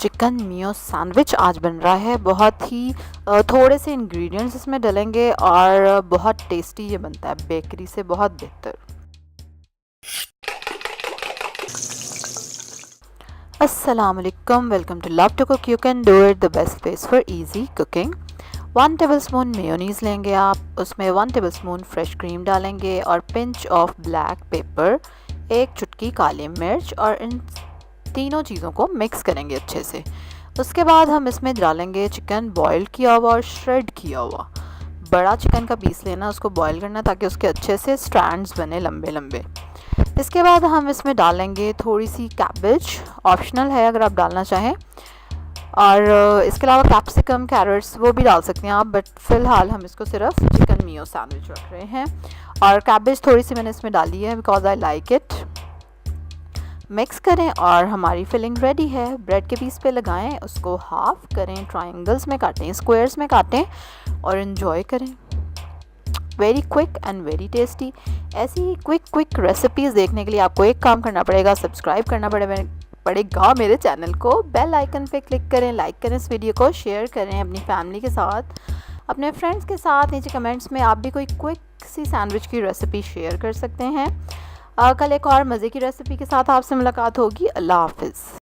Chicken मियो sandwich आज बन रहा है। बहुत ही थोड़े से इंग्रेडिएंट्स इसमें डलेंगे और बहुत टेस्टी ये बनता है, बेकरी से बहुत बेहतर। अस्सलाम वालेकुम, welcome to love to cook. You can do it, the best place for easy cooking. 1 tablespoon mayonnaise लेंगे आप, उसमें 1 टेबलस्पून फ्रेश क्रीम डालेंगे और पिंच ऑफ ब्लैक पेपर, एक चुटकी काली मिर्च, और इन तीनों चीज़ों को मिक्स करेंगे अच्छे से। उसके बाद हम इसमें डालेंगे चिकन बॉयल किया हुआ और श्रेड किया हुआ। बड़ा चिकन का पीस लेना, उसको बॉयल करना ताकि उसके अच्छे से स्ट्रैंड्स बने लंबे लंबे। इसके बाद हम इसमें डालेंगे थोड़ी सी कैबेज, ऑप्शनल है अगर आप डालना चाहें, और इसके अलावा कैप्सिकम, कैरेट्स वो भी डाल सकते हैं आप, बट फ़िलहाल हम इसको सिर्फ चिकन मियो सैंडविच रख रहे हैं। और कैबेज थोड़ी सी मैंने इसमें डाली है because I like it. Mix करें और हमारी फिलिंग रेडी है। ब्रेड के पीस पे लगाएं, उसको हाफ करें, ट्रायंगल्स में काटें, स्क्वायर्स में काटें और इन्जॉय करें। Very quick and very tasty. ऐसी ही क्विक रेसिपीज़ देखने के लिए आपको एक काम करना पड़ेगा, सब्सक्राइब करना पड़ेगा मेरे चैनल को। बेल आइकन पे क्लिक करें, लाइक करें इस वीडियो को, शेयर करें अपनी फैमिली के साथ, अपने फ्रेंड्स के साथ। नीचे कमेंट्स में आप भी कोई क्विक सी सैंडविच की रेसिपी शेयर कर सकते हैं। कल एक और मज़े की रेसिपी के साथ आपसे मुलाकात होगी। अल्लाह हाफ़िज़।